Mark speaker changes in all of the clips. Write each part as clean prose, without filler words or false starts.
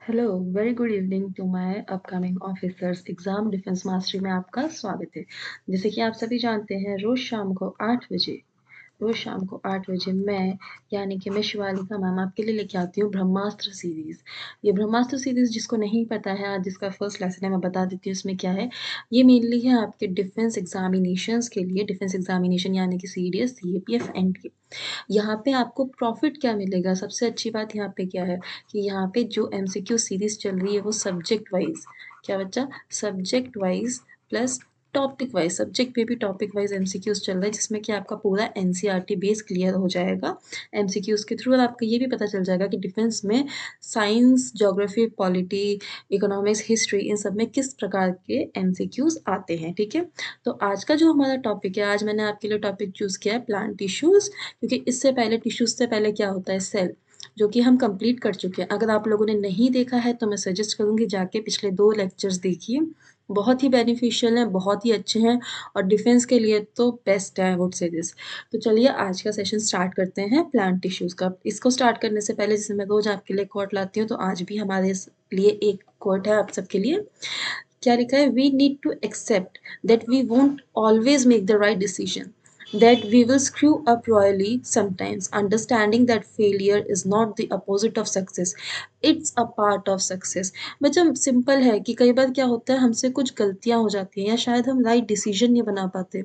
Speaker 1: Hello, very good evening to my upcoming officers exam defence mastery में आपका स्वागत है। जैसे कि आप सभी जानते हैं रोज़ शाम को 8 बजे मैं यानी कि मैं शिवालिका मैम आपके लिए लेके आती हूँ ब्रह्मास्त्र सीरीज़। ये ब्रह्मास्त्र सीरीज़ जिसको नहीं पता है आज जिसका फर्स्ट लेसन है मैं बता देती हूँ इसमें क्या है। ये मेनली है आपके डिफेंस एग्ज़ामिनेशंस के लिए डिफेंस एग्ज़ामिनेशन यानी कि सीडीएस, सीएपीएफ, एनडीए। यहाँ पे आपको प्रॉफ़िट क्या मिलेगा? सबसे अच्छी बात यहाँ पे क्या है कि यहाँ पे जो एमसीक्यू सीरीज़ चल रही है वो सब्जेक्ट वाइज़ क्या बच्चा? Subject wise plus topic wise subject पे भी टॉपिक वाइज़ एमसीक्यूज़ चल रहा है जिसमें कि आपका पूरा एनसीईआरटी बेस क्लियर हो जाएगा। एमसीक्यूज़ के थ्रू और आपको ये भी पता चल जाएगा कि डिफेंस में science, geography, polity, economics, history in सब में किस प्रकार के एमसीक्यूज़ आते हैं, ठीक है? तो आज का जो हमारा टॉपिक है, आज मैंने आपके लिए टॉपिक चूज़ किया है प्लांट टिश्यूज़ क्योंकि इससे पहले टिश्यूज़ से पहले क्या होता है सेल, जो कि हम कंप्लीट कर चुके हैं। अगर आप लोगों ने नहीं देखा है तो मैं सजेस्ट करूँगी जाके पिछले 2 लेक्चर्स देखिए। बहुत ही बेनिफिशियल हैं, बहुत ही अच्छे हैं और डिफेंस के लिए तो बेस्ट है आई वुड से दिस। तो चलिए आज का सेशन स्टार्ट करते हैं प्लांट टिश्यूज़ का। इसको स्टार्ट करने से पहले जैसे मैं रोज़ आपके लिए कोट लाती हूँ तो आज भी हमारे लिए एक कोट है आप सबके लिए। क्या लिखा है? We need to accept that we won't always make the right decision, that we will screw up royally sometimes, understanding that failure is not the opposite of success, it's a part of success। बच्चा simple है कि कई बार क्या होता है हमसे कुछ गलतियाँ हो जाती हैं या शायद हम राइट डिसीजन नहीं बना पाते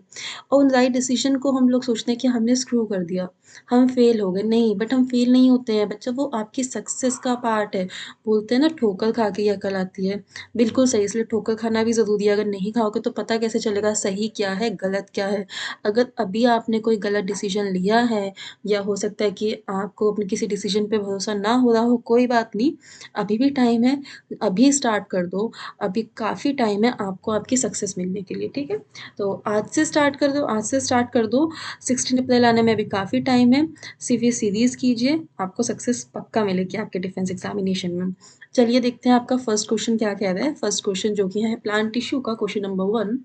Speaker 1: और उन राइट डिसीजन को हम लोग सोचते हैं कि हमने स्क्रू कर दिया, हम फेल हो गए। नहीं, बट हम फेल नहीं होते हैं बच्चा, वो आपकी सक्सेस का पार्ट है। बोलते हैं ना ठोकर खा के ही अकल आती है। बिल्कुल सही, इसलिए ठोकर खाना भी ज़रूरी है। अगर नहीं खाओगे तो पता कैसे चलेगा सही क्या है, गलत क्या है। अगर अभी आपने कोई गलत डिसीजन लिया है या हो सकता है कि आपको अपने किसी डिसीजन पे भरोसा ना हो रहा हो, कोई बात नहीं, अभी भी टाइम है, अभी स्टार्ट कर दो, अभी काफ़ी टाइम है आपको आपकी सक्सेस मिलने के लिए, ठीक है? तो आज से स्टार्ट कर दो, आज से स्टार्ट कर दो। 16 अप्रैल आने में अभी काफ़ी टाइम है। सिर्फ़ ये सीरीज़ कीजिए, आपको सक्सेस पक्का मिलेगी आपके डिफेंस एग्ज़ामिनेशन में। चलिए देखते हैं आपका फर्स्ट क्वेश्चन क्या कह रहा है। फर्स्ट क्वेश्चन जो कि है प्लांट टिश्यू का question number 1।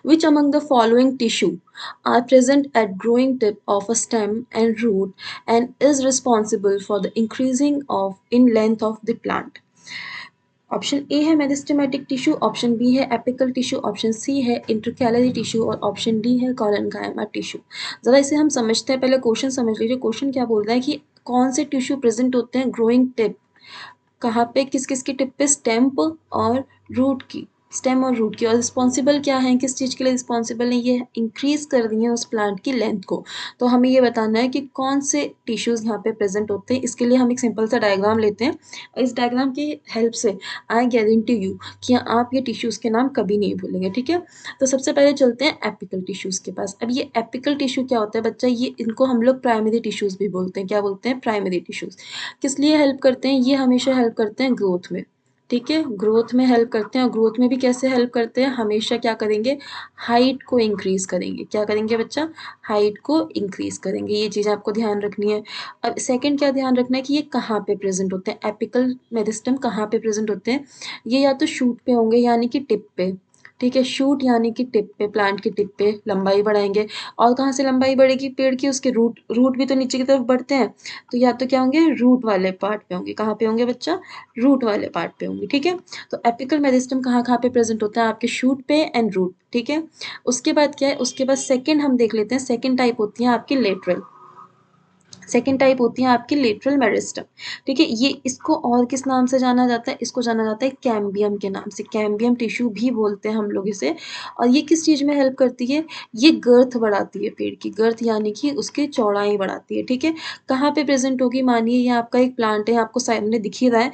Speaker 1: Which among the following tissue are present at growing tip of a stem and root and is responsible for the increasing of in length of the plant? Option A है meristematic tissue, option B है apical tissue, option C है intercalary tissue और option D है collenchyma tissue. ज़रा इसे हम समझते हैं, पहले क्वेश्चन समझ लीजिए। क्वेश्चन क्या बोल रहा है कि कौन से टिश्यू प्रेजेंट होते हैं ग्रोइंग टिप, कहाँ पे किस-किस की टिप पे स्टेम और रूट की, स्टेम और रूट की, और रिस्पॉन्सिबल क्या है, किस चीज़ के लिए रिस्पॉन्सिबल है, ये इंक्रीज़ कर रही है उस प्लांट की लेंथ को। तो हमें ये बताना है कि कौन से टिश्यूज़ यहाँ पे प्रेज़ेंट होते हैं। इसके लिए हम एक सिंपल सा डायग्राम लेते हैं और इस डायग्राम की हेल्प से आई गारंटी यू कि आप ये टिश्यूज़ के नाम कभी नहीं भूलेंगे, ठीक है? तो सबसे पहले चलते हैं एपिकल टिश्यूज़ के पास। अब ये एपिकल टिश्यू क्या होता है बच्चा, ये इनको हम लोग प्राइमरी टिश्यूज़ भी बोलते हैं। क्या बोलते हैं? Primary tissues. किस लिए हेल्प करते हैं? ये हमेशा हेल्प करते हैं ग्रोथ में, ठीक है? ग्रोथ में हेल्प करते हैं और ग्रोथ में भी कैसे हेल्प करते हैं? हमेशा क्या करेंगे? हाइट को इंक्रीज़ करेंगे। क्या करेंगे बच्चा? हाइट को इंक्रीज़ करेंगे। ये चीज़ आपको ध्यान रखनी है। अब सेकंड क्या ध्यान रखना है कि ये कहाँ पे प्रेज़ेंट होते हैं? एपिकल मेरिस्टेम कहाँ पे प्रेज़ेंट होते हैं? ये या तो शूट पे होंगे यानी कि टिप पे, ठीक है? शूट यानी कि टिप पे, प्लांट की टिप पे लंबाई बढ़ाएँगे। और कहाँ से लंबाई बढ़ेगी पेड़ की? उसके रूट, रूट भी तो नीचे की तरफ बढ़ते हैं। तो या तो क्या होंगे? रूट वाले पार्ट पे होंगे। कहाँ पे होंगे बच्चा? रूट वाले पार्ट पे होंगे, ठीक है? तो एपिकल मेरिस्टेम कहाँ-कहाँ पे प्रेज़ेंट होता है? आपके शूट पे एंड रूट, ठीक है? उसके बाद क्या है? उसके बाद सेकंड हम देख लेते हैं, सेकंड टाइप होती है आपकी लेटरल। सेकंड टाइप होती है आपकी लेटरल मेरिस्टेम, ठीक है? ये इसको और किस नाम से जाना जाता है? इसको जाना जाता है कैम्बियम के नाम से। कैम्बियम टिश्यू भी बोलते हैं हम लोग इसे। और ये किस चीज़ में हेल्प करती है? ये गर्थ बढ़ाती है पेड़ की, गर्थ यानी कि उसकी चौड़ाई बढ़ाती है, ठीक है? कहाँ पे प्रेज़ेंट होगी? मानिए ये आपका एक प्लांट है, आपको सामने दिख ही रहा है।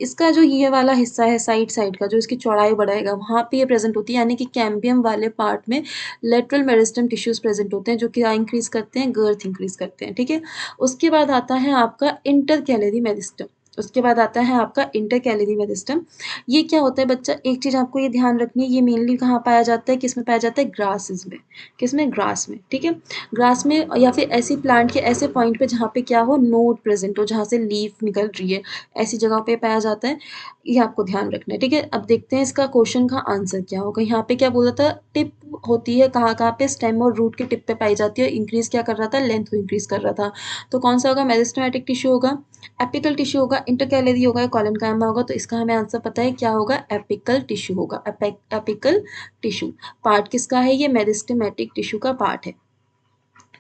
Speaker 1: इसका जो ये वाला हिस्सा है साइड साइड का, जो इसकी चौड़ाई बढ़ाएगा, वहाँ पे ये प्रेज़ेंट होती है, यानी कि कैम्बियम वाले पार्ट में लेटरल मेरिस्टेम टिश्यूज़ प्रेज़ेंट होते हैं, जो कि क्या इंक्रीज़ करते हैं? गर्थ इंक्रीज़ करते हैं, ठीक है? उसके बाद आता है आपका इंटरकैलरी मेरिस्टेम। उसके बाद आता है आपका इंटरकैलरी मेरिस्टेम। ये क्या होता है बच्चा? एक चीज़ आपको ये ध्यान रखनी है, ये मेनली कहाँ पाया जाता है? किसमें पाया जाता है? ग्रासेस में। किसमें? ग्रास में, ठीक है? ग्रास में या फिर ऐसी प्लांट के ऐसे पॉइंट पे जहाँ पे क्या हो? नोड प्रेज़ेंट हो, जहाँ से लीफ निकल रही है, ऐसी जगहों पे पाया जाता है। ये आपको ध्यान रखना है, ठीक है? अब देखते हैं इसका क्वेश्चन का आंसर क्या होगा। यहाँ पे क्या बोला था? टिप होती है कहाँ-कहाँ पे? स्टेम और रूट की टिप पे पाई जाती है। इंक्रीज़ क्या कर रहा था? लेंथ को इंक्रीज़ कर रहा था। तो कौन सा होगा? मेरिस्टेमेटिक टिश्यू होगा, एपिकल टिश्यू होगा, इंटरकैलरी होगा या कॉलेनकाइमा होगा, तो इसका हमें आंसर पता है क्या होगा, एपिकल टिश्यू होगा। एपिकल टिश्यू पार्ट किसका है, ये मेरिस्टेमेटिक टिश्यू का पार्ट है।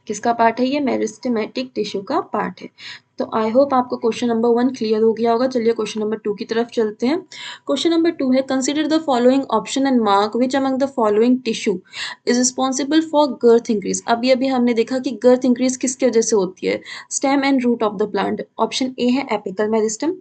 Speaker 1: किसका पार्ट है, ये मेरिस्टेमेटिक टिश्यू का पार्ट है। तो आई होप आपको क्वेश्चन नंबर 1 क्लियर हो गया होगा। चलिए क्वेश्चन नंबर 2 की तरफ चलते हैं। क्वेश्चन नंबर 2 है, consider the following option and mark which among the following tissue is responsible for girth increase. अभी अभी हमने देखा कि गर्थ इंक्रीज किसकी वजह से होती है, stem and root of the plant. Option A है एपिकल मेरिस्टम,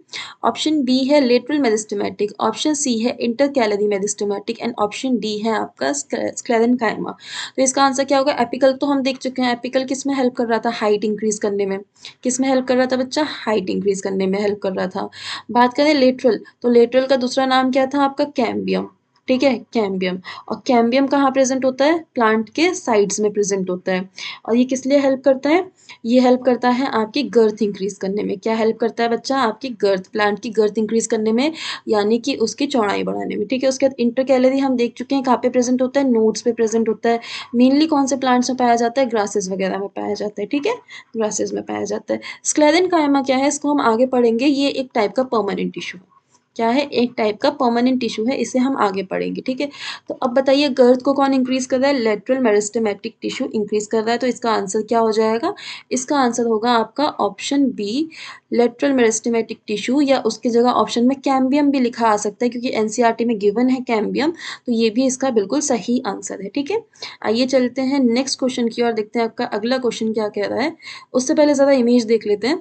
Speaker 1: ऑप्शन बी है लेटरल मेरिस्टेमेटिक, ऑप्शन सी है intercalary meristematic and option D है आपका स्क्लेरेनकाइमा। तो इसका आंसर क्या होगा, एपिकल तो हम देख चुके हैं, एपिकल किस में हेल्प कर रहा था, हाइट इंक्रीज करने में। किस में हेल्प कर रहा था बच्चा, हाइट इंक्रीज करने में हेल्प कर रहा था। बात करें लेटरल, तो लेटरल का दूसरा नाम क्या था आपका, कैम्बियम। ठीक है, कैम्बियम। और कैम्बियम कहाँ प्रेजेंट होता है, प्लांट के साइड्स में प्रेजेंट होता है। और ये किस लिए हेल्प करता है, ये हेल्प करता है आपकी गर्थ इंक्रीज करने में। क्या हेल्प करता है बच्चा, आपकी गर्थ, प्लांट की गर्थ इंक्रीज करने में, यानी कि उसकी चौड़ाई बढ़ाने में। ठीक है, उसके बाद इंटरकैलरी हम देख चुके हैं कहाँ पे प्रेजेंट होता है, नोड्स पे प्रेजेंट होता है। मेनली कौन से प्लांट्स में पाया जाता है, ग्रासेस वगैरह में पाया जाता है। ठीक है, ग्रासेस में पाया जाता है। स्क्लेरेनकाइमा क्या है, इसको हम आगे पढ़ेंगे, ये एक टाइप का परमानेंट टिश्यू है। क्या है, एक टाइप का परमानेंट टिश्यू है, इसे हम आगे पढ़ेंगे। ठीक है, तो अब बताइए गर्थ को कौन इंक्रीज कर रहा है, लेटरल मेरिस्टेमेटिक टिश्यू इंक्रीज कर रहा है। तो इसका आंसर क्या हो जाएगा, इसका आंसर होगा आपका option B, lateral meristematic tissue, या उसकी जगह ऑप्शन में कैम्बियम भी लिखा आ सकता है, क्योंकि एनसीईआरटी में गिवन है कैम्बियम, तो ये भी इसका बिल्कुल सही आंसर है। ठीक है, आइए चलते हैं नेक्स्ट क्वेश्चन की ओर, देखते हैं आपका अगला क्वेश्चन क्या कह रहा है। उससे पहले ज़रा इमेज देख लेते हैं।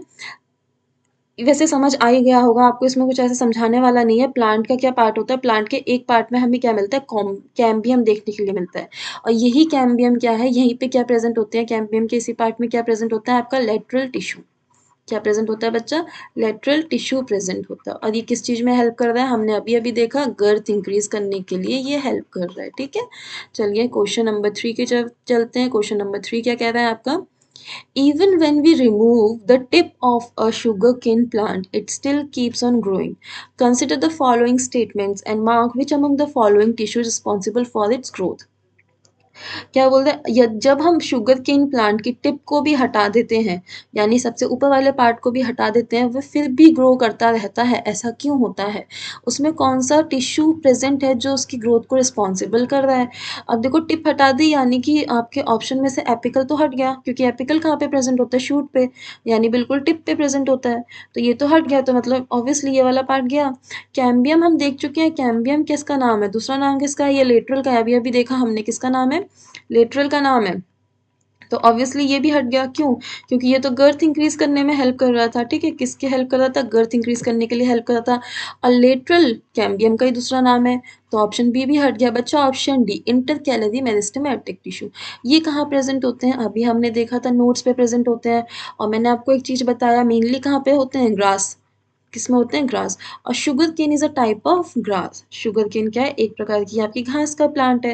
Speaker 1: वैसे समझ आ ही गया होगा आपको, इसमें कुछ ऐसे समझाने वाला नहीं है। प्लांट का क्या पार्ट होता है, प्लांट के एक पार्ट में हमें क्या मिलता है, कैम्बियम देखने के लिए मिलता है। और यही कैम्बियम क्या है, यहीं पे क्या प्रेजेंट होते हैं, कैम्बियम के इसी पार्ट में क्या प्रेजेंट होता है, आपका लेटरल टिश्यू। क्या प्रेजेंट होता है बच्चा, लेटरल टिश्यू प्रेजेंट होता है। और ये किस चीज़ में हेल्प कर रहा है, हमने अभी अभी देखा, गर्थ इंक्रीज करने के लिए ये हेल्प कर रहा है। ठीक है, चलिए क्वेश्चन नंबर 3 के चलते हैं। क्वेश्चन नंबर 3 क्या कह रहा है आपका, even when we remove the tip of a sugarcane plant, it still keeps on growing. Consider the following statements and mark which among the following tissue is responsible for its growth. क्या बोल रहे हैं, जब हम sugar cane plant की tip को भी हटा देते हैं, यानी सबसे ऊपर वाले पार्ट को भी हटा देते हैं, वो फिर भी ग्रो करता रहता है, ऐसा क्यों होता है, उसमें कौन सा टिश्यू प्रेजेंट है जो उसकी ग्रोथ को रिस्पॉन्सिबल कर रहा है। अब देखो टिप हटा दी, यानी कि आपके ऑप्शन में से एपिकल तो हट गया, क्योंकि एपिकल कहाँ पे प्रेजेंट होता है, शूट पे, यानी बिल्कुल टिप पे प्रेजेंट होता है, तो ये तो हट गया, तो मतलब ऑब्वियसली ये वाला पार्ट गया। कैम्बियम हम देख चुके हैं, कैम्बियम किसका नाम है, दूसरा नाम किसका है, ये लेटरल का है, अभी अभी देखा हमने, किसका नाम है, लेटरल का नाम है। तो ऑब्वियसली ये भी हट गया, क्यों, क्योंकि ये तो गर्थ इंक्रीज करने में हेल्प कर रहा था। ठीक है, किसके हेल्प कर रहा था, गर्थ इंक्रीज करने के लिए हेल्प कर रहा था, और लेटरल कैम्बियम का ही दूसरा नाम है, तो ऑप्शन बी भी हट गया बच्चा। Option D, intercalary meristematic tissue, ये कहाँ प्रेजेंट होते हैं, अभी हमने देखा था नोट्स पे प्रेजेंट होते हैं। और मैंने आपको एक चीज़ बताया, मेनली कहाँ पे होते हैं, ग्रास, किसमें होते हैं, ग्रास। और sugar cane is a type of grass, sugar cane क्या है, एक प्रकार की आपकी घास का प्लांट है।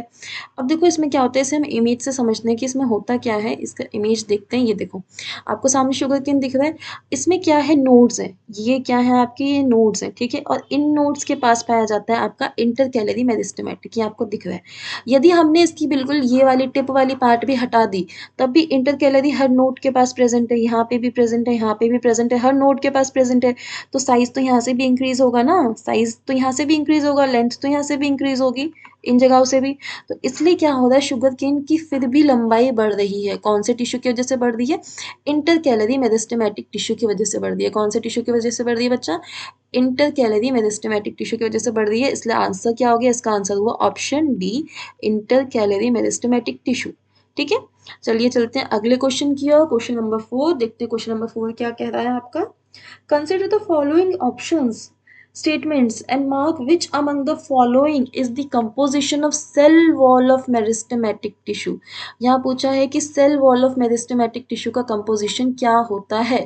Speaker 1: अब देखो इसमें क्या होता है, इसे हम इमेज से समझते हैं कि इसमें होता क्या है, इसका इमेज देखते हैं। ये देखो आपको सामने शुगर केन दिख रहा है, इसमें क्या है, नोड्स हैं, ये क्या है आपके, ये नोड्स हैं। ठीक है, और इन नोड्स के पास पाया जाता है आपका इंटरकैलरी मेरिस्टेमेटिक, ये आपको दिख रहा है। यदि हमने इसकी बिल्कुल ये वाली टिप वाली पार्ट भी हटा दी, तब भी इंटरकैलरी हर नोड के पास प्रेजेंट है, यहाँ पे भी प्रेजेंट है, यहाँ पे भी प्रेजेंट है, हर नोड के पास प्रेजेंट है। तो साइज़ तो यहाँ से भी इंक्रीज़ होगा ना, साइज़ तो यहाँ से भी इंक्रीज़ होगा, लेंथ तो यहाँ से भी इंक्रीज़ होगी, इन जगहों से भी। तो इसलिए क्या हो रहा है, शुगर केन की फिर भी लंबाई बढ़ रही है, कौन से टिश्यू की वजह से बढ़ रही है, इंटरकैलरी मेरिस्टेमेटिक टिश्यू की वजह से बढ़ रही है। कौन से टिश्यू की वजह से बढ़ रही है बच्चा, इंटरकैलरी मेरिस्टेमेटिक टिश्यू की वजह से बढ़ रही है। इसलिए आंसर क्या हो गया, इसका आंसर हुआ option D, intercalary meristematic tissue. ठीक है, चलिए चलते हैं अगले क्वेश्चन की ओर। क्वेश्चन नंबर 4 देखते हैं, क्वेश्चन नंबर 4 क्या कह रहा है आपका, consider the following options statements and mark which among the following is the composition of cell wall of meristematic tissue। यहाँ पूछा है कि cell wall of meristematic tissue का कंपोजिशन क्या होता है।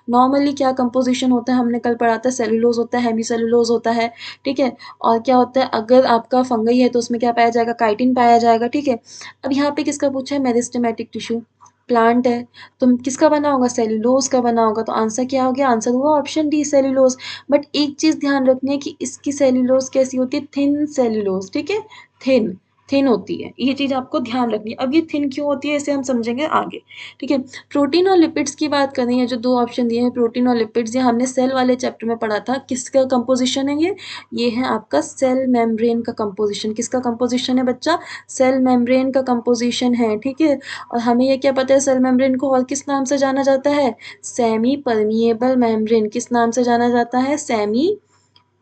Speaker 1: नॉर्मली क्या कंपोजिशन होता है, हमने कल पढ़ा था, सेलुलोज होता है, हेमी सेलुलोज होता है। ठीक है, और क्या होता है, अगर आपका फंगई है तो उसमें क्या पाया जाएगा, काइटिन पाया जाएगा। ठीक है, अब यहाँ पे किसका पूछा है, मेरिस्टेमेटिक टिश्यू, प्लांट है, तो किसका बना होगा, सेल्यूलोज का बना होगा। तो आंसर क्या हो गया, आंसर हुआ ऑप्शन डी, सेल्यूलोज। बट एक चीज़ ध्यान रखनी है कि इसकी सेल्यूलोज कैसी होती है, थिन सेल्यूलोज। ठीक है, थिन थिन होती है, ये चीज़ आपको ध्यान रखनी है। अब ये थिन क्यों होती है इसे हम समझेंगे आगे, ठीक है। प्रोटीन और लिपिड्स की बात करें, ये जो 2 ऑप्शन दिए हैं प्रोटीन और लिपिड्स, ये हमने सेल वाले चैप्टर में पढ़ा था। किसका कंपोज़िशन है ये? ये है आपका सेल मेम्ब्रेन का कंपोज़िशन। किसका कंपोज़िशन है बच्चा? सेल मेम्ब्रेन का कंपोज़िशन है, ठीक है। और हमें ये क्या पता है सेल मेम्ब्रेन को और किस नाम से जाना जाता है? Semi permeable membrane. किस नाम से जाना जाता है? सेमी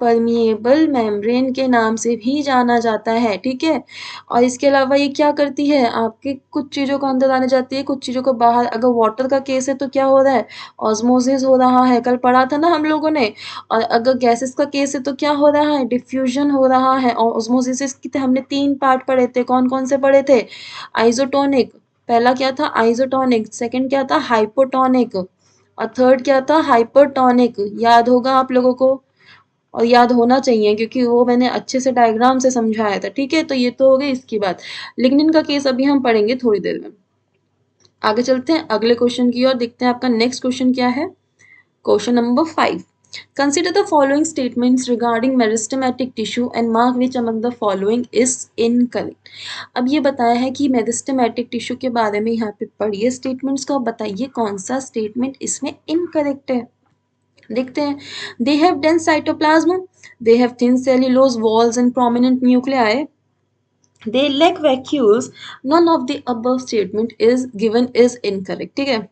Speaker 1: परमिएबल मेम्ब्रेन के नाम से भी जाना जाता है, ठीक है। और इसके अलावा ये क्या करती है? आपके कुछ चीज़ों को अंदर आने जाती है, कुछ चीज़ों को बाहर। अगर वाटर का केस है तो क्या हो रहा है? ऑस्मोसिस हो रहा है, कल पढ़ा था ना हम लोगों ने। और अगर गैसेस का केस है तो क्या हो रहा है? डिफ्यूजन हो रहा है। और ऑस्मोसिस के हमने 3 पार्ट पढ़े थे, कौन-कौन से पढ़े थे? आइसोटोनिक, पहला क्या था? आइसोटोनिक, सेकंड क्या था? हाइपोटोनिक, और थर्ड क्या था? हाइपरटोनिक। याद होगा आप लोगों को, और याद होना चाहिए क्योंकि वो मैंने अच्छे से डायग्राम से समझाया था, ठीक है। तो ये तो हो गई इसकी बात। लिग्निन का केस अभी हम पढ़ेंगे थोड़ी देर में। आगे चलते हैं अगले क्वेश्चन की ओर, देखते हैं आपका नेक्स्ट क्वेश्चन क्या है। Question number 5, consider the following statements regarding meristematic tissue and mark which among the following is incorrect। अब ये बताया है कि मेरिस्टेमेटिक टिश्यू के बारे में, यहाँ पे पढ़िए स्टेटमेंट्स को, बताइए कौन सा स्टेटमेंट इसमें इनकरेक्ट है। देखते हैं। They have dense cytoplasm, they have thin cellulose walls and prominent nuclei, they lack vacuoles, none of the above statement is given is incorrect, ठीक है।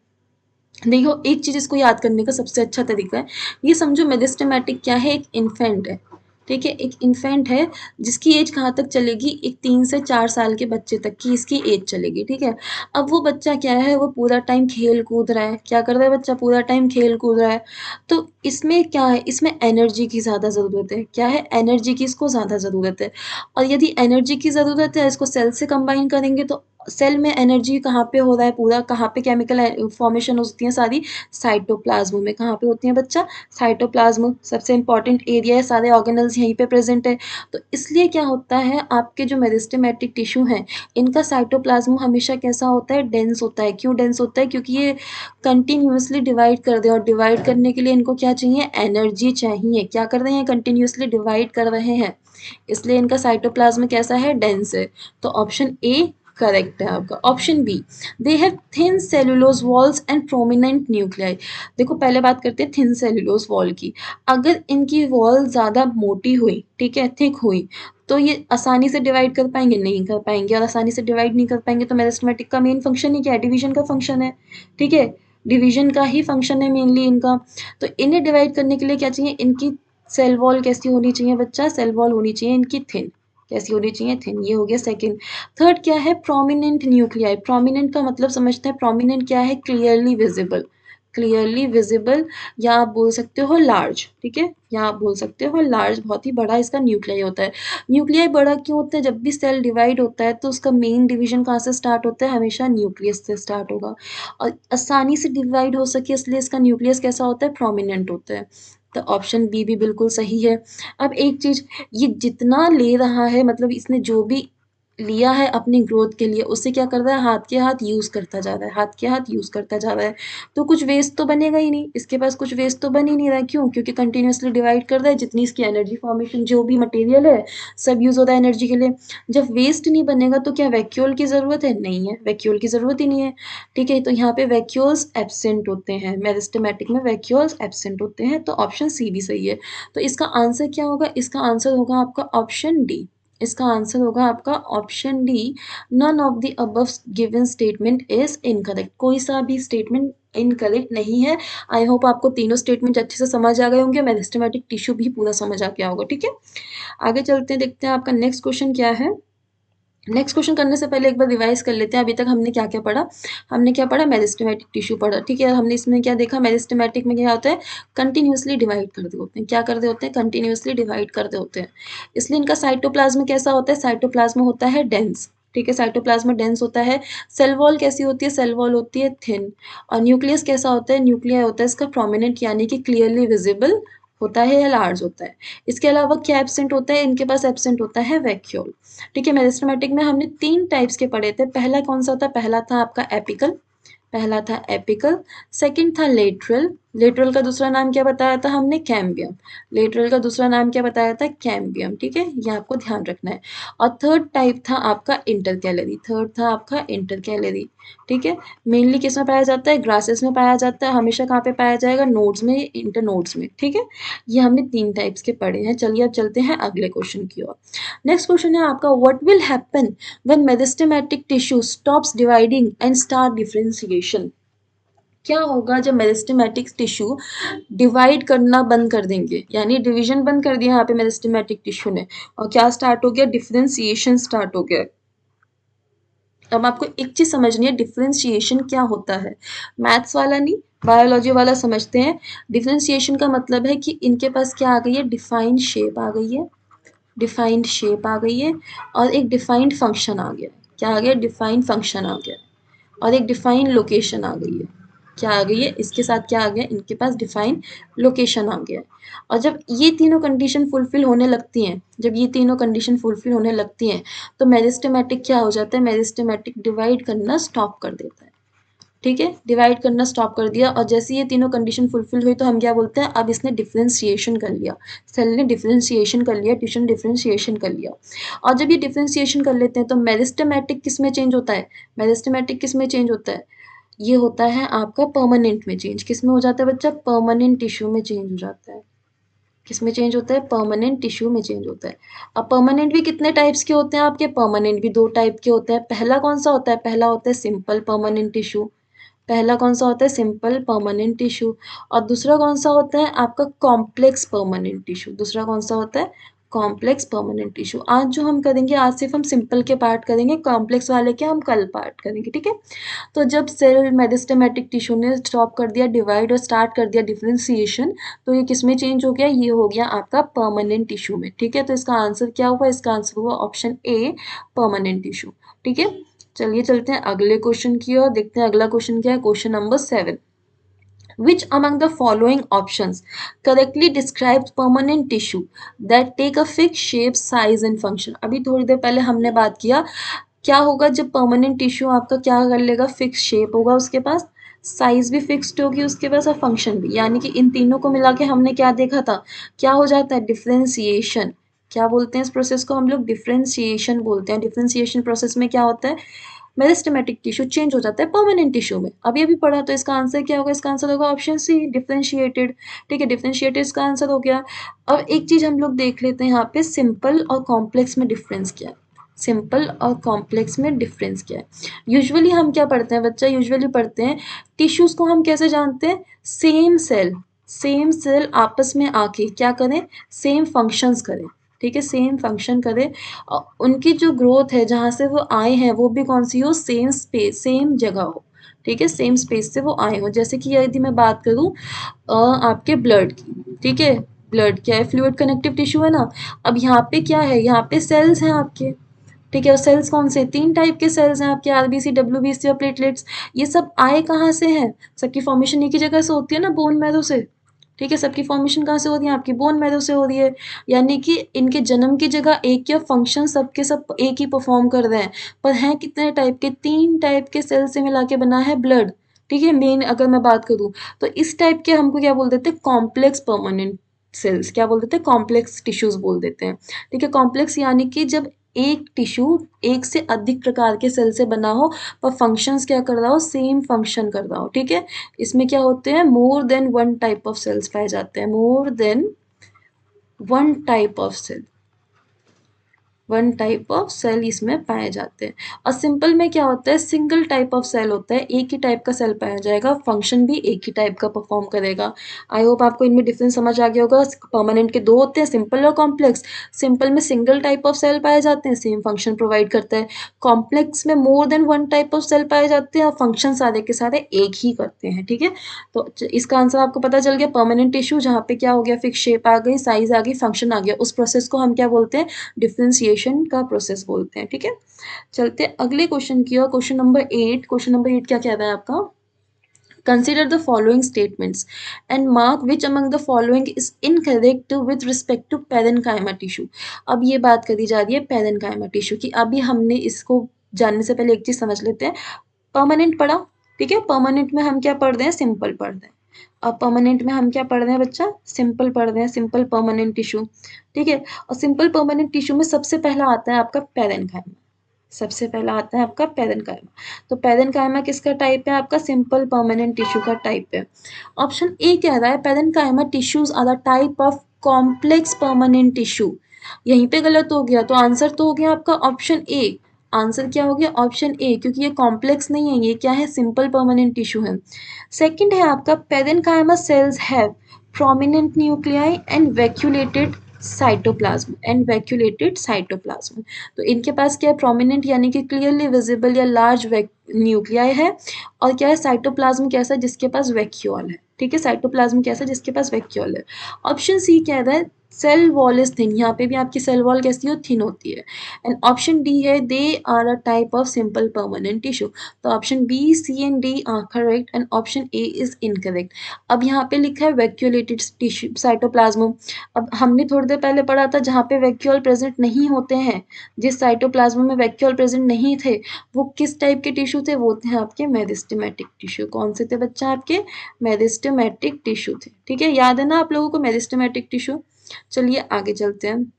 Speaker 1: देखो एक चीज इसको याद करने का सबसे अच्छा तरीका है, ये समझो मेरिस्टेमेटिक क्या है? एक इन्फेंट है, ठीक है। एक इन्फेंट है जिसकी एज कहाँ तक चलेगी? एक 3 से 4 साल के बच्चे तक की इसकी एज चलेगी, ठीक है। अब वो बच्चा क्या है? वो पूरा टाइम खेल कूद रहा है। क्या कर रहा है बच्चा? पूरा टाइम खेल कूद रहा है। तो इसमें क्या है? इसमें एनर्जी की ज़्यादा ज़रूरत है। क्या है? एनर्जी की इसको ज़्यादा ज़रूरत है। और यदि एनर्जी की ज़रूरत है, इसको सेल से कंबाइन करेंगे तो सेल में एनर्जी कहाँ पे हो रहा है? पूरा कहाँ पे केमिकल फॉर्मेशन होती है सारी? साइटोप्लाज्म में। कहाँ पे होती है बच्चा? साइटोप्लाज्म सबसे इंपॉर्टेंट एरिया है, सारे ऑर्गेनल्स यहीं पे प्रेजेंट है। तो इसलिए क्या होता है, आपके जो मेरिस्टेमेटिक टिश्यू हैं, इनका साइटोप्लाज्म हमेशा कैसा होता है? डेंस होता है। क्यों डेंस होता है? क्योंकि ये कंटिन्यूअसली डिवाइड कर दे, और डिवाइड करने के लिए इनको क्या चाहिए? एनर्जी चाहिए। क्या कर रहे हैं? कंटिन्यूअसली डिवाइड कर रहे हैं, इसलिए इनका साइटोप्लाज्म कैसा है? डेंस है। तो ऑप्शन ए करेक्ट है आपका। Option B, they have thin cellulose walls and prominent nuclei. देखो पहले बात करते हैं थिन सेलुलोज वॉल की। अगर इनकी वॉल ज़्यादा मोटी हुई, ठीक है, थिक हुई, तो ये आसानी से डिवाइड कर पाएंगे? नहीं कर पाएंगे। और आसानी से डिवाइड नहीं कर पाएंगे तो मेरिस्टेमेटिक का मेन फंक्शन ही क्या है? डिवीजन का फंक्शन है, ठीक है। डिवीजन का ही फंक्शन है मेनली इनका। तो इन्हें डिवाइड करने के लिए क्या चाहिए? इनकी सेल वॉल कैसी होनी चाहिए बच्चा? सेल वॉल होनी चाहिए इनकी थिन। कैसी होनी चाहिए? थिन। ये हो गया सेकंड। थर्ड क्या है? Prominent nuclei. प्रोमिनेंट का मतलब समझते हैं। प्रोमिनेंट क्या है? Clearly visible. क्लियरली विजिबल, या आप बोल सकते हो लार्ज, ठीक है। या आप बोल सकते हो लार्ज, बहुत ही बड़ा इसका न्यूक्लियाई होता है। न्यूक्लियाई बड़ा क्यों होता है? जब भी सेल डिवाइड होता है तो उसका मेन डिवीजन कहाँ से स्टार्ट होता है? हमेशा न्यूक्लियस से स्टार्ट होगा। और आसानी से डिवाइड हो सके इसलिए इसका न्यूक्लियस कैसा होता है? प्रोमिनेंट होता है। तो ऑप्शन बी भी बिल्कुल सही है। अब एक चीज़, ये जितना ले रहा है, मतलब इसने जो भी लिया है अपनी ग्रोथ के लिए, उससे क्या कर रहा है? हाथ के हाथ यूज़ करता जा रहा है, हाथ के हाथ यूज़ करता जा रहा है। तो कुछ वेस्ट तो बनेगा ही नहीं, इसके पास कुछ वेस्ट तो बन ही नहीं रहा है। क्यों? क्योंकि कंटिन्यूअसली डिवाइड कर रहा है, जितनी इसकी एनर्जी फॉर्मेशन जो भी मटेरियल है सब यूज़ हो रहा है एनर्जी के लिए। जब वेस्ट नहीं बनेगा तो क्या वैक्यूल की ज़रूरत है? नहीं है, वैक्यूल की ज़रूरत ही नहीं है, ठीक है। तो यहाँ पे वैक्यूल्स एब्सेंट होते हैं, मेरिस्टेमेटिक में वैक्यूल्स एब्सेंट होते हैं। तो ऑप्शन सी भी सही है। तो इसका आंसर क्या होगा? इसका आंसर होगा आपका ऑप्शन डी। इसका आंसर होगा आपका option D. None of the above given statement is incorrect. कोई सा भी स्टेटमेंट इनकरेक्ट नहीं है। आई होप आपको तीनों स्टेटमेंट अच्छे से समझ आ गए होंगे, मेरिस्टेमेटिक टिश्यू भी पूरा समझ आ गया होगा, ठीक है। आगे चलते हैं, देखते हैं आपका नेक्स्ट क्वेश्चन क्या है। नेक्स्ट क्वेश्चन करने से पहले एक बार रिवाइज कर लेते हैं, अभी तक हमने क्या क्या पढ़ा। हमने क्या पढ़ा? मेरिस्टेमेटिक टिश्यू पढ़ा, ठीक है। हमने इसमें क्या देखा? मेरिस्टेमेटिक में क्या होता है? कंटिन्यूअसली डिवाइड कर रहे होते हैं। क्या कर रहे होते हैं? कंटिन्यूअसली डिवाइड कर रहे होते हैं। इसलिए इनका साइटोप्लाज्म कैसा होता है? साइटोप्लाज्म होता है डेंस, ठीक है। साइटोप्लाज्म डेंस होता है। सेल वॉल कैसी होती है? सेल वॉल होती है थिन। और न्यूक्लियस कैसा होता है? न्यूक्लियर होता है इसका प्रोमिनेंट, यानी कि क्लियरली विजिबल होता है या लार्ज होता है। इसके अलावा क्या एब्सेंट होता है? इनके पास एब्सेंट होता है वैक्यूल, ठीक है। मेरिस्टेमेटिक में हमने 3 टाइप्स के पढ़े थे। पहला कौन सा था? पहला था आपका एपिकल, पहला था एपिकल, सेकंड था लेटरल, लेटरल का दूसरा नाम क्या बताया था हमने? कैम्बियम। लेटरल का दूसरा नाम क्या बताया था? कैम्बियम, ठीक है? ये आपको ध्यान रखना है। और थर्ड टाइप था आपका इंटरकैलरी, थर्ड था आपका इंटरकैलरी, ठीक है? मेनली किस में पाया जाता है? ग्रासेस में पाया जाता है। हमेशा कहाँ पे पाया जाएगा? नोड्स में, इंटरनोड्स में, ठीक है? ये हमने 3 टाइप्स के पढ़े हैं। चलिए अब चलते हैं अगले क्वेश्चन की ओर। नेक्स्ट क्वेश्चन है आपका, what will happen when meristematic tissue stops dividing and start differentiation? क्या होगा जब मेरिस्टेमेटिक टिश्यू डिवाइड करना बंद कर देंगे, यानी डिवीजन बंद कर दिया यहाँ पे मेरिस्टेमेटिक टिश्यू ने, और क्या स्टार्ट हो गया? डिफरेंशिएशन स्टार्ट हो गया। अब आपको एक चीज समझनी है, डिफरेंशिएशन क्या होता है। मैथ्स वाला नहीं, बायोलॉजी वाला समझते हैं। डिफरेंशिएशन का मतलब है कि इनके पास क्या आ गई है? डिफाइंड शेप आ गई है, डिफाइंड शेप आ गई है, और एक डिफाइंड फंक्शन आ गया। क्या आ गया? डिफाइंड फंक्शन आ गया, और एक डिफाइंड लोकेशन आ गई है। क्या आ गई है? इसके साथ क्या आ गया? इनके पास डिफाइंड लोकेशन आ गया। और जब ये तीनों कंडीशन फुलफिल होने लगती हैं, जब ये तीनों कंडीशन फुलफिल होने लगती हैं, तो मेरिस्टेमेटिक क्या हो जाता है? मेरिस्टेमेटिक डिवाइड करना स्टॉप कर देता है, ठीक है? डिवाइड करना स्टॉप कर दिया, और जैसे ये तीनों कंडीशन फुलफिल हुई तो हम क्या बोलते हैं? अब इसने डिफरेंशिएशन कर लिया, सेल ने डिफरेंशिएशन कर लिया, टिश्यू ने डिफरेंशिएशन कर लिया। और जब ये डिफरेंशिएशन कर लेते हैं तो मेरिस्टेमेटिक किस में चेंज होता है? मेरिस्टेमेटिक किस में चेंज होता है? ये होता है आपका परमानेंट में चेंज। किस में हो जाता है बच्चा? परमानेंट टिश्यू में चेंज हो जाता है। किस में चेंज होता है? परमानेंट टिश्यू में चेंज होता है। अब परमानेंट भी कितने टाइप्स के होते हैं आपके? परमानेंट भी 2 टाइप के होते हैं। पहला कौन सा होता है? पहला होता है सिंपल परमानेंट टिश्यू। पहला कौन सा होता है? Simple permanent tissue. और दूसरा कौन सा होता है? आपका कॉम्प्लेक्स परमानेंट टिश्यू। दूसरा कौन सा होता है? Complex permanent tissue. आज जो हम करेंगे, आज सिर्फ हम सिंपल के पार्ट करेंगे, कॉम्प्लेक्स वाले के हम कल पार्ट करेंगे, ठीक है? तो जब सेल मेरिस्टेमेटिक टिश्यू ने स्टॉप कर दिया डिवाइड और स्टार्ट कर दिया डिफरेंशिएशन, तो ये किस में चेंज हो गया? ये हो गया आपका परमानेंट टिश्यू में, ठीक है? तो इसका आंसर क्या हुआ? इसका आंसर हुआ ऑप्शन ए, परमानेंट टिश्यू, ठीक है? चलिए चलते हैं अगले क्वेश्चन की ओर, देखते हैं अगला क्वेश्चन क्या है। Question number 7, which among the following options correctly describes permanent tissue that take a fixed shape, size and function? अभी थोड़ी देर पहले हमने बात किया, क्या होगा जब परमानेंट टिश्यू आपका क्या कर लेगा? फिक्स शेप होगा उसके पास, साइज भी फिक्स्ड होगी उसके पास, और फंक्शन भी। यानी कि इन तीनों को मिला के हमने क्या देखा था? क्या हो जाता है? डिफरेंशिएशन। क्या बोलते हैं इस प्रोसेस को? हम लोग डिफरेंशिएशन बोलते हैं। डिफरेंशिएशन प्रोसेस में क्या होता है? मेरिस्टेमेटिक टिश्यू चेंज हो जाता है परमानेंट टिश्यू में। अभी अभी पढ़ा, तो इसका आंसर क्या होगा? इसका आंसर होगा ऑप्शन सी, डिफरेंशिएटेड, ठीक है? डिफरेंशिएटेड इसका आंसर हो गया। अब एक चीज हम लोग देख लेते हैं यहाँ पे, सिंपल और कॉम्प्लेक्स में डिफरेंस क्या है। सिंपल और कॉम्प्लेक्स में डिफरेंस क्या है? यूजुअली हम क्या पढ़ते हैं बच्चा? यूजुअली पढ़ते हैं टिश्यूज को हम कैसे जानते हैं? सेम सेल, सेम सेल आपस में आके क्या करें? सेम फंक्शंस करें, ठीक है? सेम फंक्शन करें, उनकी जो ग्रोथ है जहाँ से वो आए हैं वो भी कौन सी हो? सेम स्पेस, सेम जगह हो, ठीक है? सेम स्पेस से वो आए हो। जैसे कि यदि मैं बात करूँ आपके ब्लड की, ठीक है? ब्लड क्या है? फ्लूइड कनेक्टिव टिश्यू है ना। अब यहाँ पे क्या है? यहाँ पे सेल्स हैं आपके, ठीक है? और सेल्स कौन से? 3 टाइप के सेल्स हैं आपके, आरबीसी, डब्ल्यूबीसी और प्लेटलेट्स। ये सब आए कहाँ से हैं? सबकी फॉर्मेशन एक ही जगह से होती है ना, बोन मैरो से, ठीक है? सबकी फॉर्मेशन कहाँ से हो रही है? आपकी बोन मैरो से हो रही है। यानी कि इनके जन्म की जगह एक या फंक्शन सबके सब एक ही परफॉर्म कर रहे हैं। पर हैं कितने टाइप के? 3 टाइप के सेल से मिला के बना है ब्लड, ठीक है? मेन अगर मैं बात करूँ तो इस टाइप के हमको क्या बोल देते हैं? Complex permanent cells. क्या बोल देते हैं? कॉम्प्लेक्स टिश्यूज बोल देते हैं, ठीक है? कॉम्प्लेक्स यानी कि जब एक टिश्यू एक से अधिक प्रकार के सेल से बना हो, पर फंक्शंस क्या कर रहा हो? सेम फंक्शन कर रहा हो, ठीक है? इसमें क्या होते हैं? More than one type of cells पाए जाते हैं, more than one type of cell, one type of cell इसमें पाए जाते हैं। और सिंपल में क्या होता है? सिंगल टाइप ऑफ सेल होता है, एक ही टाइप का सेल पाया जाएगा, फंक्शन भी एक ही टाइप का परफॉर्म करेगा। आई होप आपको इनमें डिफरेंस समझ आ गया होगा। परमानेंट के 2 होते हैं, सिंपल और कॉम्प्लेक्स। सिंपल में सिंगल टाइप ऑफ सेल पाए जाते हैं, सेम फंक्शन प्रोवाइड करता है। कॉम्प्लेक्स में more than one type of cell पाए जाते हैं और फंक्शन सारे के सारे एक ही करते हैं, ठीक है? तो इसका आंसर आपको पता चल गया, परमानेंट टिश्यू जहाँ पे क्या हो गया? फिक्स शेप आ गई, साइज आ गई, फंक्शन आ गया, उस प्रोसेस को हम क्या बोलते हैं? डिफरेंशिएशन का प्रोसेस बोलते हैं, ठीक है? चलते अगले क्वेश्चन की ओर। क्वेश्चन नंबर 8, क्वेश्चन नंबर 8 क्या कहता है आपका? Consider the following statements and mark which among the following is incorrect with respect to parenchyma tissue. अब ये बात करी जा रही है parenchyma tissue की। अभी हमने इसको जानने से पहले एक चीज समझ लेते हैं। परमानेंट पढ़ा, ठीक है? परमानेंट में हम क्या पढ़ रहे हैं? सिंपल पढ़ रहे हैं, अब परमानेंट में हम क्या पढ़ रहे हैं बच्चा, सिंपल पढ़ रहे हैं, सिंपल परमानेंट टिश्यू, ठीक है। और सिंपल परमानेंट टिश्यू में सबसे पहला आता है आपका पैरेन्काइमा, सबसे पहला आता है आपका पैरेन्काइमा। तो पैरेन्काइमा किसका टाइप है, आपका सिंपल परमानेंट टिश्यू का टाइप है। ऑप्शन ए कह रहा है parenchyma tissues are the type of complex permanent tissue. यहीं पे गलत हो गया, तो आंसर तो हो गया आपका ऑप्शन ए। आंसर क्या हो गया, ऑप्शन ए, क्योंकि ये कॉम्प्लेक्स नहीं है, ये क्या है, सिंपल परमानेंट टिश्यू है। सेकंड है आपका parenchyma cells have prominent nuclei and vacuolated cytoplasm तो इनके पास क्या है, प्रोमिनेंट यानी कि क्लियरली विजिबल या लार्ज न्यूक्लियाई है, और क्या है, साइटोप्लाज्म कैसा, जिसके पास वैक्यूल है, ठीक है, साइटोप्लाज्म कैसा, जिसके पास वैक्यूल है। ऑप्शन सी कह रहा है सेल वॉल इज थिन, यहाँ पे भी आपकी सेल वॉल कैसी हो, थिन होती है। एंड ऑप्शन डी है they are a type of simple permanent tissue. तो option B, C and D are correct and option A is incorrect. अब यहाँ पे लिखा है वैक्यूलेटेड टिश्यू साइटोप्लाज्म। अब हमने थोड़ी देर पहले पढ़ा था जहाँ पे वैक्यूल प्रेजेंट नहीं होते हैं, जिस साइटोप्लाज्म में वैक्यूल प्रेजेंट नहीं थे, वो किस टाइप के टिश्यू थे, वो थे आपके मेरिस्टेमेटिक टिश्यू। कौन से थे बच्चा, आपके मेरिस्टेमेटिक टिश्यू थे, ठीक है, याद है ना आप लोगों को मेरिस्टेमेटिक टिश्यू। चलिए आगे चलते हैं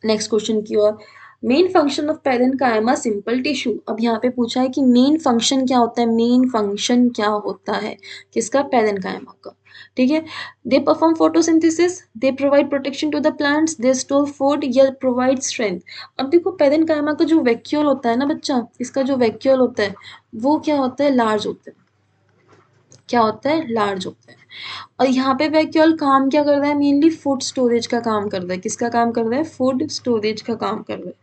Speaker 1: नेक्स्ट क्वेश्चन की ओर। Main function of parenchyma simple tissue. अब यहाँ पे पूछा है कि मेन फंक्शन क्या होता है, मेन फंक्शन क्या होता है किसका, पैरेन्काइमा का, ठीक है। They perform photosynthesis, they provide protection to the plants, they store food या प्रोवाइड स्ट्रेंथ। अब देखो पैरेन्काइमा का जो वैक्यूल होता है ना बच्चा, इसका जो वैक्यूल होता है वो क्या होता है, लार्ज होता है, क्या होता है, लार्ज होता है। और यहाँ पे वैक्यूल काम क्या कर रहा है, मेनली फूड स्टोरेज का काम कर रहा है, किसका काम कर रहा है, फूड स्टोरेज का काम कर रहा है।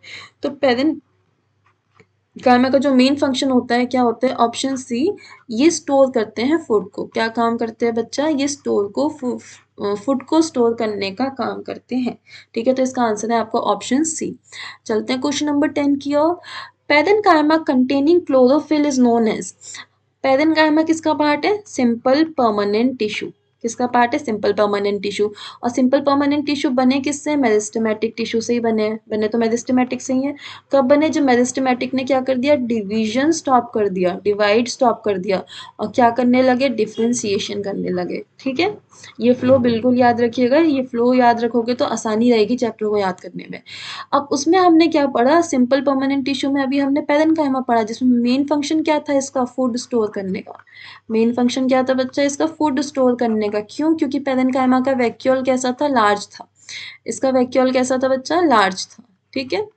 Speaker 1: तो पैरेन्काइमा का जो मेन फंक्शन होता है क्या होता है, ऑप्शन सी, ये स्टोर करते हैं फूड को, क्या काम करते हैं बच्चा, ये स्टोर को फूड को स्टोर करने का काम करते हैं, ठीक है। तो इसका आंसर है आपका ऑप्शन सी। चलते हैं क्वेश्चन नंबर 10 की ओर। Parenchyma containing chlorophyll is known as. Parenchyma किसका पार्ट है, सिंपल परमानेंट टिश्यू, किसका पार्ट है, सिंपल परमानेंट टिश्यू। और सिंपल परमानेंट टिश्यू बने किससे, मेरिस्टेमेटिक टिश्यू से ही बने हैं, बने तो मेरिस्टेमेटिक से ही है। कब बने, जब मेरिस्टेमेटिक ने क्या कर दिया, डिवीजन स्टॉप कर दिया, डिवाइड स्टॉप कर दिया, और क्या करने लगे, डिफ्रेंसिएशन करने लगे, ठीक है। ये फ्लो बिल्कुल याद रखिएगा, ये फ्लो याद रखोगे तो आसानी रहेगी चैप्टर को याद करने में। अब उसमें हमने क्या पढ़ा, सिंपल परमानेंट टिश्यू में अभी हमने पैरेन्काइमा पढ़ा, जिसमें मेन फंक्शन क्या था इसका, फूड स्टोर करने का। मेन फंक्शन क्या था बच्चा इसका, फूड स्टोर करने का। क्यों, क्योंकि पैरेन्काइमा का वैक्यूल कैसा था, लार्ज था, इसका वैक्यूल कैसा था बच्चा, लार्ज था, ठीक है।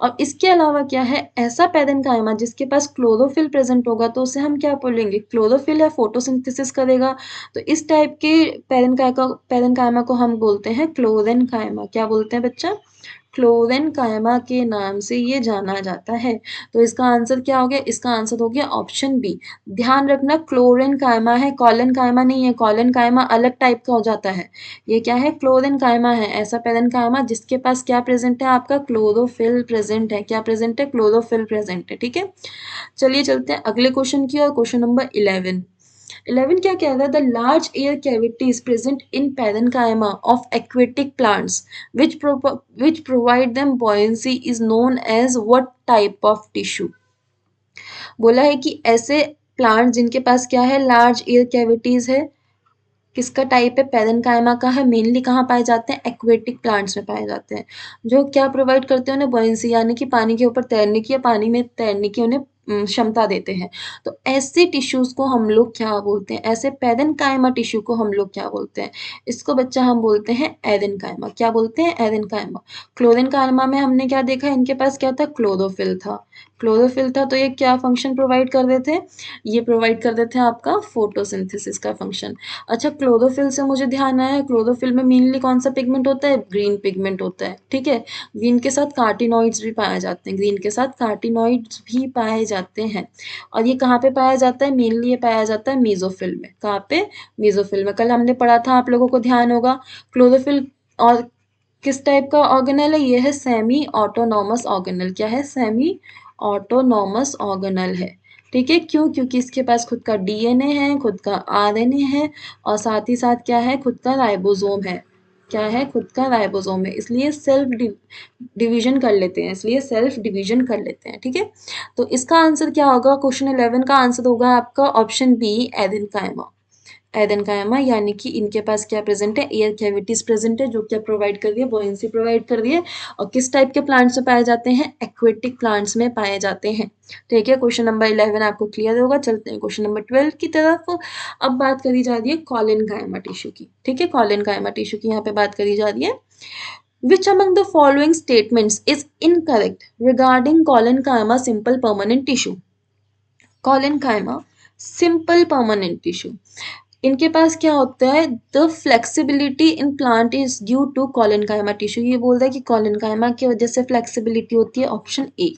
Speaker 1: और इसके अलावा क्या है, ऐसा पैरेन्काइमा जिसके पास क्लोरोफिल प्रेजेंट होगा तो उसे हम क्या बोलेंगे, क्लोरोफिल या फोटोसिंथेसिस करेगा, तो इस टाइप के पैरेन्काइमा को हम बोलते हैं क्लोरेन्काइमा। क्या बोलते हैं बच्चा, क्लोरेन्काइमा के नाम से ये जाना जाता है। तो इसका आंसर क्या हो गया, इसका आंसर हो गया ऑप्शन बी। ध्यान रखना क्लोरेन्काइमा है, कॉलेन्काइमा नहीं है, कॉलेन्काइमा अलग टाइप का हो जाता है। ये क्या है, क्लोरेन्काइमा है, ऐसा पैरेन्काइमा जिसके पास क्या प्रेजेंट है, आपका क्लोरोफिल प्रेजेंट है, क्या प्रेजेंट है, क्लोरोफिल प्रेजेंट है, ठीक है। चलिए चलते हैं अगले क्वेश्चन की और, क्वेश्चन नंबर 11। 11 क्या कह रहा है, the large air cavities present in parenchyma of aquatic plants which provide them buoyancy is known as what type of tissue। बोला है कि ऐसे प्लांट जिनके पास क्या है, लार्ज एयर कैविटीज है, किसका टाइप है, पैरेन्काइमा का है। मेनली कहाँ पाए जाते हैं, एक्वेटिक प्लांट्स में पाए जाते हैं, जो क्या प्रोवाइड करते हैं उन्हें, बॉयंसी यानी कि पानी के ऊपर तैरने की या पानी में तैरने की उन्हें क्षमता देते हैं। तो ऐसे टिश्यूज को हम लोग क्या बोलते हैं, ऐसे पैरेन्काइमा टिश्यू को हम लोग क्या बोलते हैं, इसको बच्चा हम बोलते हैं एरेन्काइमा। क्या बोलते हैं, एरेन्काइमा। क्लोरेन्काइमा में हमने क्या देखा, इनके पास क्या था, क्लोरोफिल था, क्लोरोफिल था, तो ये क्या फंक्शन प्रोवाइड कर रहे थे, ये प्रोवाइड कर रहे थे आपका फोटोसिंथेसिस का फंक्शन। अच्छा क्लोरोफिल से मुझे ध्यान आया, क्लोरोफिल में मेनली कौन सा पिगमेंट होता है, ग्रीन पिगमेंट होता है, ठीक है। ग्रीन के साथ कार्टिनॉइड्स भी पाए जाते हैं, ग्रीन के साथ कार्टिनॉइड्स भी पाए जाते हैं। और ये कहाँ पे पाया जाता है, मेनली ये पाया जाता है मेसोफिल में, कहाँ पे, मेसोफिल में। कल हमने पढ़ा था, आप लोगों को ध्यान होगा, क्लोरोफिल और किस टाइप का ऑर्गेनल है, ये है सेमी ऑटोनॉमस ऑर्गेनल। क्या है, सेमी ऑटोनॉमस ऑर्गेनल है, ठीक है। क्यों, क्योंकि इसके पास खुद का डीएनए है, खुद का आरएनए है, और साथ ही साथ क्या है, खुद का राइबोसोम है। क्या है, खुद का राइबोसोम है, इसलिए सेल्फ डिवीजन कर लेते हैं, इसलिए सेल्फ डिवीजन कर लेते हैं, ठीक है। तो इसका आंसर क्या होगा, क्वेश्चन 11 का आंसर होगा आपका ऑप्शन बी, एरेन्काइमा। एडेनकाइमा, यानी कि इनके पास क्या प्रेजेंट है, एयर कैविटीज प्रेजेंट है, जो क्या प्रोवाइड कर रही है, बुओयेंसी प्रोवाइड कर रही है। और किस टाइप के प्लांट्स में पाए जाते हैं, एक्वेटिक प्लांट्स में पाए जाते हैं। ठीक है, क्वेश्चन नंबर 11 आपको क्लियर होगा। चलते हैं क्वेश्चन नंबर 12 की तरफ। अब बात करी जा रही है कॉलिनकाइमा टिश्यू की। ठीक है, कॉलिनकाइमा टिश्यू की यहाँ पे बात करी जा रही है। Which among the following statements is incorrect regarding collenchyma simple permanent tissue? Collenchyma simple permanent tissue, इनके पास क्या होता है, the flexibility in plant is due to collenchyma tissue. ये बोल रहा है कि कॉलिनकाइमा की वजह से फ्लेक्सिबिलिटी होती है, ऑप्शन ए।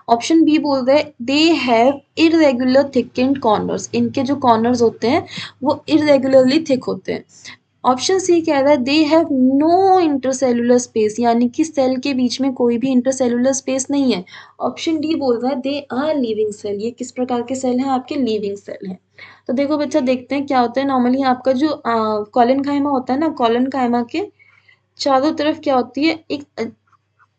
Speaker 1: ऑप्शन बी बोल रहा है they have irregular thickened corners, इनके जो कॉर्नर्स होते हैं वो इरेगुलरली थिक होते हैं। ऑप्शन सी कह रहा है they have no intercellular space, यानी कि सेल के बीच में कोई भी इंटरसेलुलर स्पेस नहीं है। ऑप्शन डी बोल रहा है दे आर लिविंग सेल, ये किस प्रकार के सेल हैं, आपके लिविंग सेल हैं। तो देखो बच्चा, देखते हैं क्या होता है। नॉर्मली आपका जो कॉलिनकाइमा होता है ना, कॉलिनकाइमा के चारों तरफ क्या होती है, एक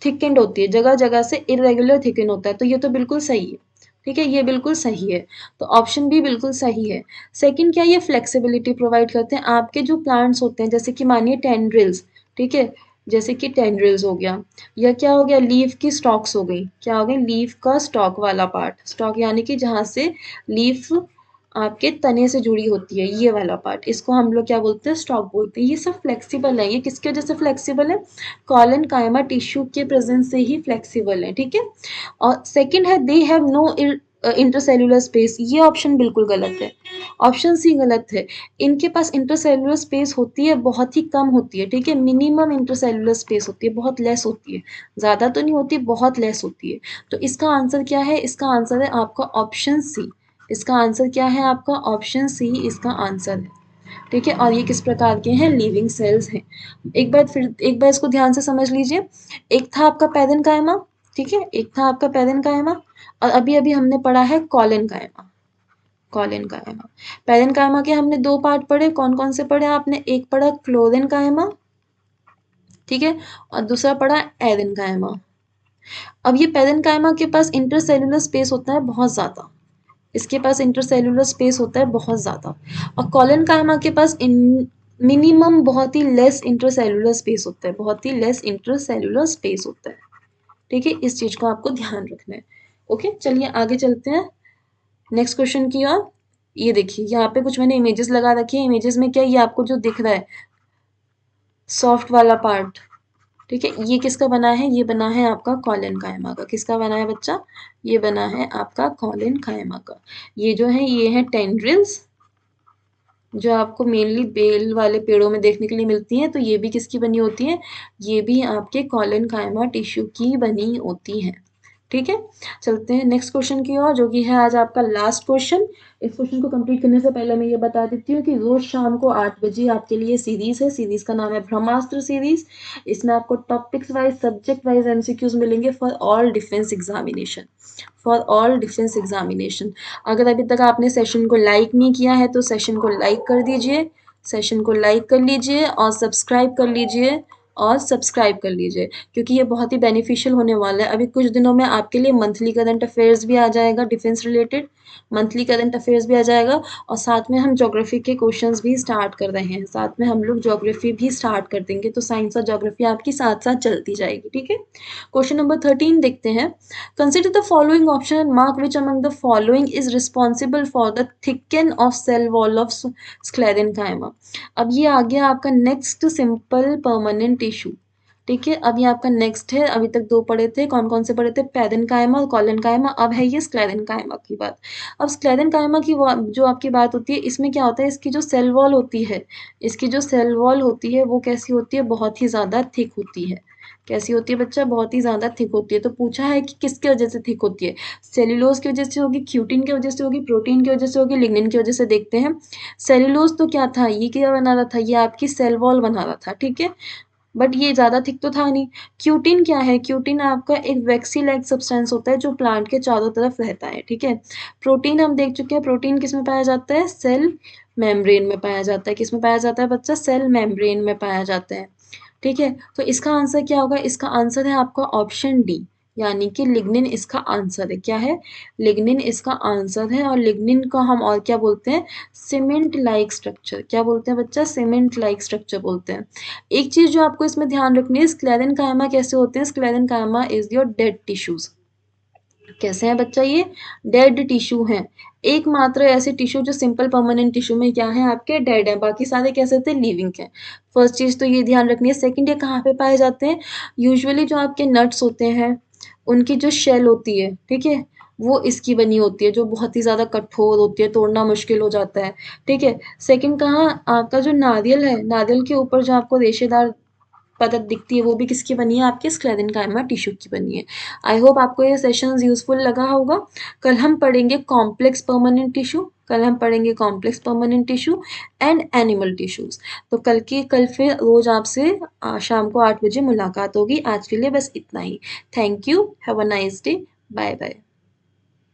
Speaker 1: थिकेंड होती है, जगह जगह से इरेगुलर थिकेंड होता है। तो ये तो बिल्कुल सही है। ठीक है, ये बिल्कुल सही है। तो ऑप्शन बी बिल्कुल सही है। सेकंड, क्या ये फ्लेक्सिबिलिटी प्रोवाइड करते हैं। आपके जो प्लांट्स होते हैं, जैसे कि मानिए टेंड्रिल्स, ठीक है, जैसे कि टेंड्रिल्स हो गया, या क्या हो गया, लीफ की स्टॉक्स हो गई, क्या हो गई, लीफ का स्टॉक वाला पार्ट, स्टॉक यानी कि जहाँ से लीफ आपके तने से जुड़ी होती है, ये वाला पार्ट, इसको हम लोग क्या बोलते हैं, स्टॉक बोलते हैं। ये सब फ्लेक्सिबल है। ये किसकी वजह से फ्लेक्सिबल है, कॉलिनकाइमा टिश्यू के प्रेजेंस से ही फ्लेक्सिबल है। ठीक है, और सेकंड है they have no intercellular space, ये ऑप्शन बिल्कुल गलत है। ऑप्शन सी गलत है। इनके पास इंटरसेल्युलर स्पेस होती है, बहुत ही कम होती है। ठीक है, मिनिमम इंटरसेल्युलर स्पेस होती है, बहुत लेस होती है, ज़्यादा तो नहीं होती, बहुत लेस होती है। तो इसका आंसर क्या है, इसका आंसर है आपका ऑप्शन सी। इसका आंसर क्या है, आपका ऑप्शन सी इसका आंसर है। ठीक है, और ये किस प्रकार के हैं, लिविंग सेल्स हैं। एक बार इसको ध्यान से समझ लीजिए। एक था आपका पैरेन्काइमा, ठीक है, एक था आपका पैरेन्काइमा, और अभी अभी हमने पढ़ा है कॉलिनकाइमा। कॉलिनकाइमा, पैरेन्काइमा के हमने दो पार्ट पढ़े, कौन कौन से पढ़े आपने, एक पढ़ा क्लोरेन्काइमा, ठीक है, और दूसरा पढ़ा एरेन्काइमा। अब ये पैरेन्काइमा के पास इंटरसेल्युलर स्पेस होता है बहुत ज़्यादा, इसके पास इंटरसेल्युलर स्पेस होता है बहुत ज़्यादा, और कॉलिनकाइमा के पास मिनिमम बहुत ही लेस इंटरसेल्युलर स्पेस होता है, बहुत ही लेस इंटरसेल्युलर स्पेस होता है। ठीक है, इस चीज़ को आपको ध्यान रखना है। ओके, चलिए आगे चलते हैं नेक्स्ट क्वेश्चन की ओर। ये देखिए, यहाँ पे कुछ मैंने इमेजेस लगा रखी है। इमेजेस में क्या, ये आपको जो दिख रहा है सॉफ्ट वाला पार्ट, ठीक है, ये किसका बना है, ये बना है आपका कॉलिनकाइमा का। किसका बना है बच्चा, ये बना है आपका कॉलिनकाइमा का। ये जो है, ये है टेंड्रिल्स, जो आपको मेनली बेल वाले पेड़ों में देखने के लिए मिलती हैं। तो ये भी किसकी बनी होती है, ये भी आपके कॉलिनकाइमा टिश्यू की बनी होती हैं। ठीक है, चलते हैं नेक्स्ट क्वेश्चन की ओर, जो कि है आज आपका लास्ट क्वेश्चन। इस क्वेश्चन को कंप्लीट करने से पहले मैं ये बता देती हूँ कि रोज शाम को 8 बजे आपके लिए सीरीज है। सीरीज का नाम है ब्रह्मास्त्र सीरीज। इसमें आपको topics wise, subject wise MCQs मिलेंगे for all defence examination, for all defence examination. अगर अभी तक आपने सेशन को लाइक नहीं किया है तो सेशन को लाइक कर दीजिए, सेशन को लाइक कर लीजिए और सब्सक्राइब कर लीजिए, और सब्सक्राइब कर लीजिए, क्योंकि ये बहुत ही बेनिफिशियल होने वाला है। अभी कुछ दिनों में आपके लिए मंथली करंट अफेयर्स भी आ जाएगा, defence related monthly current affairs भी आ जाएगा, और साथ में हम ज्योग्राफी के क्वेश्चंस भी स्टार्ट कर रहे हैं, साथ में हम लोग ज्योग्राफी भी स्टार्ट कर देंगे। तो साइंस और ज्योग्राफी आपकी साथ साथ चलती जाएगी। ठीक है, क्वेश्चन नंबर 13 देखते हैं। Consider the following option and mark which among the following is responsible for the thicken of cell wall of sclerenchyma. अब ये आ गया आपका नेक्स्ट सिंपल परमानेंट टिश्यू। ठीक है, अब ये आपका नेक्स्ट है। अभी तक दो पढ़े थे, कौन कौन से पढ़े थे, पैरेन्काइमा और कॉलिनकाइमा। अब है ये स्क्लेरेनकाइमा की बात। अब स्क्लेरेनकाइमा की जो आपकी बात होती है, इसमें क्या होता है, इसकी जो सेल वॉल होती है, इसकी जो सेल वॉल होती है वो कैसी होती है, बहुत ही ज़्यादा थिक होती है। कैसी होती है बच्चा, बहुत ही ज़्यादा थिक होती है। तो पूछा है कि किसकी वजह से थिक होती है, सेल्यूलोज की वजह से होगी, क्यूटिन की वजह से होगी, प्रोटीन की वजह से होगी, लिग्निन की वजह से। देखते हैं। सेल्यूलोज तो क्या था, ये क्या बना रहा था, ये आपकी सेल वॉल बना रहा था। ठीक है, बट ये ज़्यादा थिक तो था नहीं। क्यूटिन क्या है, क्यूटिन आपका एक वैक्सी लाइक सब्सटेंस होता है जो प्लांट के चारों तरफ रहता है। ठीक है, प्रोटीन हम देख चुके हैं, प्रोटीन किस में पाया जाता है, सेल मेम्ब्रेन में पाया जाता है। किस में पाया जाता है बच्चा, सेल मेम्ब्रेन में पाया जाता है। ठीक है, तो इसका आंसर क्या होगा, इसका आंसर है आपका ऑप्शन डी। यानी कि लिग्निन इसका आंसर है। क्या है? लिग्निन इसका आंसर है और लिग्निन को हम और क्या बोलते हैं? Cement like structure. क्या बोलते हैं बच्चा? सीमेंट लाइक स्ट्रक्चर बोलते हैं। एक चीज़ जो आपको इसमें ध्यान रखनी है, स्क्लेरेन्काइमा कैसे होते हैं? Sclerenchyma is your dead tissues. कैसे हैं बच्चा ये? डेड टिश्यू हैं। एकमात्र ऐसे टिश्यू जो सिंपल परमानेंट टिश्यू में क्या है आपके? डेड हैं, बाकी सारे कैसे थे? लिविंग हैं। फर्स्ट चीज़ तो ये ध्यान रखनी है। सेकंड, ये कहाँ पे पाए जाते हैं? यूजुअली जो आपके नट्स होते हैं, उनकी जो शेल होती है, ठीक है? वो इसकी बनी होती है, जो बहुत ही ज़्यादा कठोर होती है, तोड़ना मुश्किल हो जाता है, ठीक है? सेकंड कहाँ? आपका जो नारियल है, नारियल के ऊपर जो आपको रेशेदार परत दिखती है, वो भी किसकी बनी है? आपके स्क्लेरेन्काइमा टिश्यू की बनी है। आई होप आपको ये सेशंस यूज़फुल लगा होगा। कल हम पढ़ेंगे कॉम्प्लेक्स परमानेंट टिश्यू, कल हम पढ़ेंगे complex permanent tissue and animal tissues. तो कल फिर रोज़ आपसे शाम को 8 बजे मुलाकात होगी। आज के लिए बस इतना ही। Thank you. Have a nice day. Bye bye.